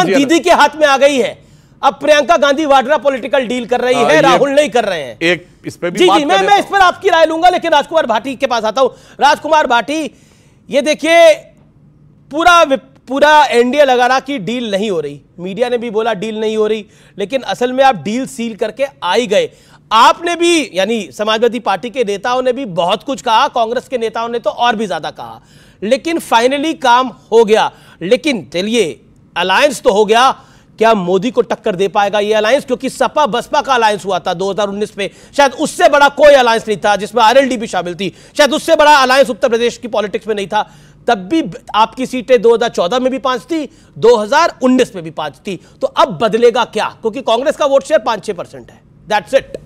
अब दीदी के हाथ में आ गई है। अब प्रियंका गांधी वाड्रा पॉलिटिकल डील कर रही है, राहुल नहीं कर रहे हैं। एक इस पे भी जी बात जी, मैं इस पर आपकी राय लूंगा, लेकिन राजकुमार भाटी के पास आता हूं। राजकुमार भाटी, ये देखिए पूरा एनडीए लगा रहा कि डील नहीं हो रही, मीडिया ने भी बोला डील नहीं हो रही, लेकिन असल में आप डील सील करके आ ही गए। आपने भी, यानी समाजवादी पार्टी के नेताओं ने भी बहुत कुछ कहा, कांग्रेस के नेताओं ने तो और भी ज्यादा कहा, लेकिन फाइनली काम हो गया। लेकिन चलिए, अलायंस तो हो गया, क्या मोदी को टक्कर दे पाएगा ये अलायंस? क्योंकि सपा बसपा का अलायंस हुआ था 2019 में, शायद उससे बड़ा कोई अलायंस नहीं था, जिसमें आरएलडी भी शामिल थी, शायद उससे बड़ा अलायंस उत्तर प्रदेश की पॉलिटिक्स में नहीं था। तब भी आपकी सीटें 2014 में भी 5 थी, 2019 में भी 5 थी। तो अब बदलेगा क्या? क्योंकि कांग्रेस का वोट शेयर 5-6% है, दैट्स इट।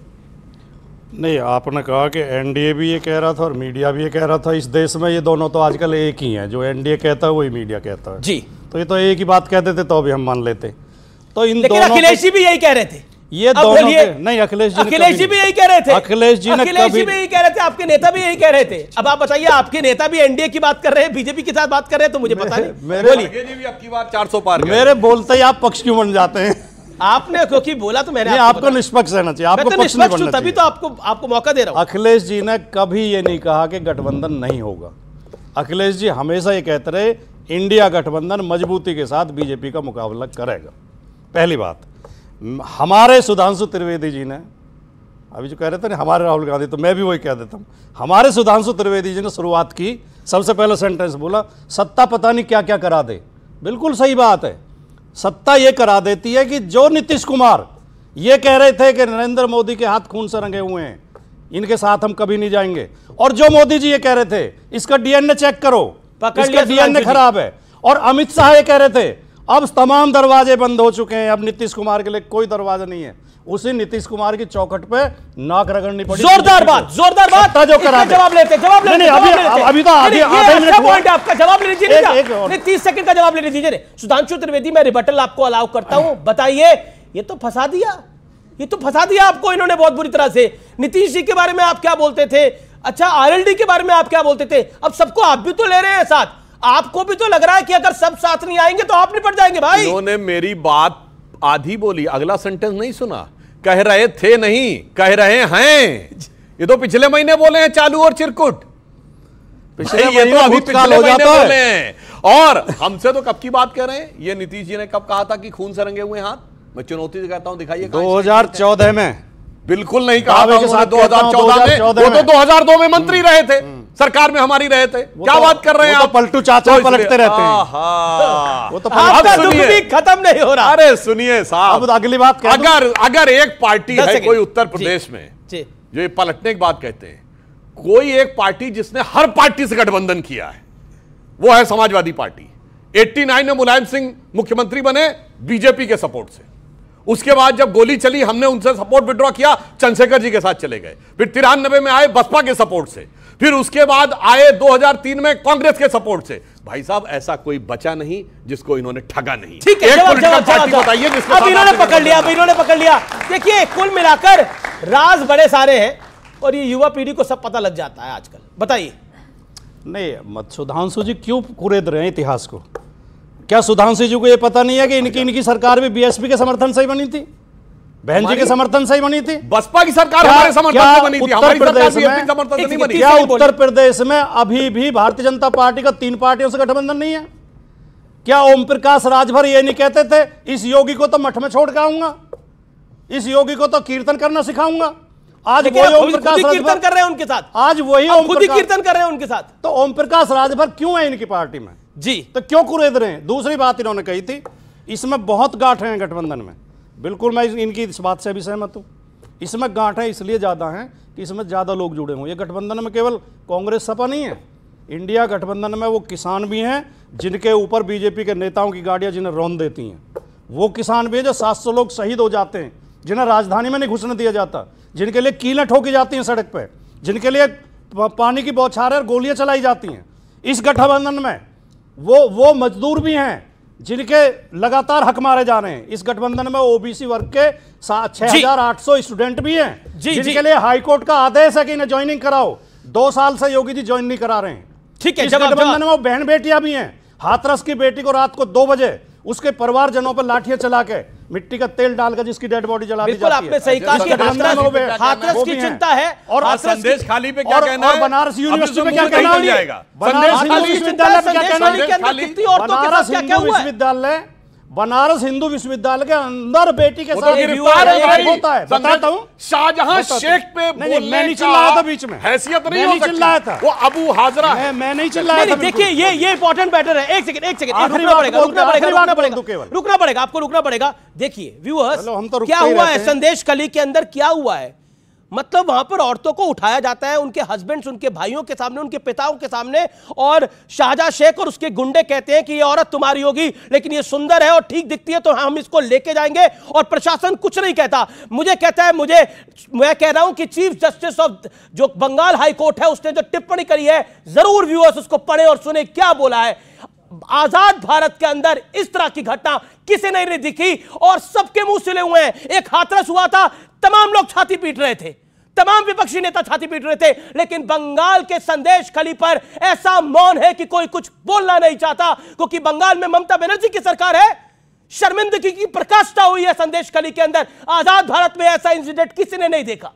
नहीं, आपने कहा कि एनडीए भी ये कह रहा था और मीडिया भी ये कह रहा था। इस देश में ये दोनों तो आजकल एक ही हैं, जो एनडीए कहता है वही मीडिया कहता है जी। तो ये तो एक ही बात कहते थे तो भी हम मान लेते। तो इन लेकिन दोनों अखिलेश जी भी यही कह रहे थे, ये दोनों नहीं, अखिलेश जी भी यही कह रहे थे, अखिलेश जी भी यही कह रहे थे, आपके नेता भी यही कह रहे थे। अब आप बताइए, आपके नेता भी एनडीए की बात कर रहे हैं, बीजेपी के साथ बात कर रहे हैं, तो मुझे पता नहीं। बोलिए, आपकी बात 400 पार। मेरे बोलते ही आप पक्ष क्यों बन जाते हैं? आपने क्योंकि बोला तो मैंने आपको निष्पक्ष रहना चाहिए, आपको पक्ष नहीं बनना चाहिए। तभी तो आपको मौका दे रहा हूं। अखिलेश जी ने कभी ये नहीं कहा कि गठबंधन नहीं होगा। अखिलेश जी हमेशा ये कहते रहे इंडिया गठबंधन मजबूती के साथ बीजेपी का मुकाबला करेगा। पहली बात, हमारे सुधांशु त्रिवेदी जी ने, अभी जो कह रहे थे ना हमारे राहुल गांधी, तो मैं भी वही कह देता हूं, हमारे सुधांशु त्रिवेदी जी ने शुरुआत की, सबसे पहले सेंटेंस बोला, सत्ता पता नहीं क्या क्या करा दे। बिल्कुल सही बात है, सत्ता ये करा देती है कि जो नीतीश कुमार ये कह रहे थे कि नरेंद्र मोदी के हाथ खून से रंगे हुए हैं, इनके साथ हम कभी नहीं जाएंगे, और जो मोदी जी ये कह रहे थे इसका डीएनए चेक करो, इसका डीएनए खराब है, और अमित शाह ये कह रहे थे अब तमाम दरवाजे बंद हो चुके हैं, अब नीतीश कुमार के लिए कोई दरवाजा नहीं है। उसी नीतीश कुमार की चौखट पे नाक रगड़नी पड़ी। जोरदार बात जो करा, जवाब लेते अभी तो आधे मिनट पॉइंट आपका जवाब ले लीजिए, 30 सेकंड का जवाब ले लीजिए। सुधांशु त्रिवेदी, मैं रिबटल आपको अलाउ करता हूं, बताइए, ये तो फंसा दिया आपको इन्होंने बहुत बुरी तरह से। नीतीश जी के बारे में आप क्या बोलते थे? अच्छा, आरएलडी के बारे में आप क्या बोलते थे? अब सबको आप भी तो ले रहे हैं साथ, आपको भी तो लग रहा है कि अगर सब साथ नहीं आएंगे तो आप निपट जाएंगे। भाई, इन्होंने मेरी बात आधी बोली, अगला सेंटेंस नहीं सुना। कह रहे थे नहीं, कह रहे हैं। ये तो पिछले महीने बोले हैं चालू और चिरकुट, ये तो अभी पिछले महीने बोले हैं। और हमसे तो कब की बात कर रहे हैं? ये नीतीश जी ने कब कहा था कि खून से रंगे हुए हाथ? मैं चुनौती से कहता हूं, दिखाइए। 2014 में बिल्कुल नहीं कहा था, 2014 में। वो तो 2002 में मंत्री रहे थे, सरकार में हमारी रहे थे। क्या बात कर रहे हैं आप? पलटू चाचा पलटते रहते हैं, वो तो खत्म नहीं हो रहा। अरे सुनिए साहब, अब अगली बात, अगर एक पार्टी है कोई उत्तर प्रदेश में जो ये पलटने की बात कहते हैं, कोई एक पार्टी जिसने हर पार्टी से गठबंधन किया है, वो है समाजवादी पार्टी। 89 में मुलायम सिंह मुख्यमंत्री बने बीजेपी के सपोर्ट से। उसके बाद जब गोली चली, हमने उनसे सपोर्ट विड्रॉ किया, चंद्रशेखर जी के साथ चले गए। फिर 93 में आए बसपा के सपोर्ट से, फिर उसके बाद आए 2003 में कांग्रेस के सपोर्ट से। भाई साहब, ऐसा कोई बचा नहीं जिसको इन्होंने ठगा नहीं। ठीक है, बताइए जिसको अब इन्होंने पकड़ लिया। देखिए, कुल मिलाकर राज बड़े सारे हैं और ये युवा पीढ़ी को सब पता लग जाता है आजकल। बताइए। नहीं, सुधांशु जी क्यों कुरेद रहे हैं इतिहास को? क्या सुधांशु जी को ये पता नहीं है कि इनकी सरकार भी बीएसपी के समर्थन से ही बनी थी, बहन जी के समर्थन से ही बनी थी? बस्पा की सरकार हमारे समर्थन से बनी थी, हमारी सरकार बीएसपी के समर्थन से नहीं बनी। क्या उत्तर प्रदेश में अभी भी भारतीय जनता पार्टी का 3 पार्टियों से गठबंधन नहीं है? क्या ओम प्रकाश राजभर ये नहीं कहते थे इस योगी को तो मठ में छोड़ के आऊंगा, इस योगी को तो कीर्तन करना सिखाऊंगा? आज वही ओम प्रकाश कीर्तन कर रहे हैं उनके साथ, आज वही खुद ही कीर्तन कर रहे हैं उनके साथ। तो ओम प्रकाश राजभर क्यों है इनकी पार्टी में जी? तो क्यों कुरेद रहे हैं? दूसरी बात इन्होंने कही थी, इसमें बहुत गांठ हैं गठबंधन में। बिल्कुल मैं इनकी इस बात से भी सहमत हूं। इसमें गांठ है इसलिए ज़्यादा हैं कि इसमें ज़्यादा लोग जुड़े हों। ये गठबंधन में केवल कांग्रेस सपा नहीं है, इंडिया गठबंधन में वो किसान भी हैं जिनके ऊपर बीजेपी के नेताओं की गाड़ियां जिन्हें रौंद देती हैं, वो किसान भी है जो 700 लोग शहीद हो जाते हैं, जिन्हें राजधानी में नहीं घुसने दिया जाता, जिनके लिए कीलें ठोकी जाती हैं सड़क पर, जिनके लिए पानी की बौछारें और गोलियां चलाई जाती हैं। इस गठबंधन में वो मजदूर भी हैं जिनके लगातार हक मारे जा रहे हैं। इस गठबंधन में ओबीसी वर्ग के 6800 स्टूडेंट भी हैं जिनके लिए हाईकोर्ट का आदेश है कि इन्हें ज्वाइनिंग कराओ। 2 साल से योगी जी ज्वाइन नहीं करा रहे हैं। ठीक है, इस गठबंधन में वो बहन बेटियां भी हैं। हाथरस की बेटी को रात को 2 बजे उसके परिवारजनों पर लाठियां चला के, मिट्टी का तेल डालकर जिसकी डेड बॉडी जला दी जाती है। आपने सही कहा कि हाथरस की चिंता है। और संदेश खाली पे क्या कहना है? बनारस यूनिवर्सिटी में क्या कहना है? बनारस हिंदू विश्वविद्यालय में क्या कहना है? बनारस हिंदू विश्वविद्यालय के अंदर बेटी के साथ होता है। बताता हूं, शाहजहां शेख पे मैं नहीं चिल्लाया था बीच में, हैसियत नहीं हो सकती। चिल्लाया था वो अबू हाजरा है। मैं नहीं चिल्लाया था। देखिए ये इंपॉर्टेंट मैटर है। एक सेकंड रुकना पड़ेगा आपको, रुकना पड़ेगा। देखिए व्यूअर्स, क्या हुआ है संदेश खली के अंदर, क्या हुआ है? मतलब वहां पर औरतों को उठाया जाता है, उनके हस्बैंड्स उनके भाइयों के सामने, उनके पिताओं के सामने, और शाहजहां शेख और उसके गुंडे कहते हैं कि ये औरत तुम्हारी होगी, लेकिन ये सुंदर है और ठीक दिखती है तो हम इसको लेके जाएंगे, और प्रशासन कुछ नहीं कहता। मुझे कहता है, मैं कह रहा हूं कि चीफ जस्टिस ऑफ जो बंगाल हाई कोर्ट है, उसने जो टिप्पणी करी है, जरूर व्यूअर्स उसको पढ़े और सुने क्या बोला है। आजाद भारत के अंदर इस तरह की घटना किसी ने नहीं दिखी और सबके मुंह सिले हुए हैं। एक हाथरस हुआ था, तमाम लोग छाती पीट रहे थे, तमाम विपक्षी नेता छाती पीट रहे थे, लेकिन बंगाल के संदेश खली पर ऐसा मौन है कि कोई कुछ बोलना नहीं चाहता, क्योंकि बंगाल में ममता बनर्जी की सरकार है। शर्मिंदगी की प्रकाष्ठा हुई है संदेश खली के अंदर। आजाद भारत में ऐसा इंसिडेंट किसी ने नहीं देखा।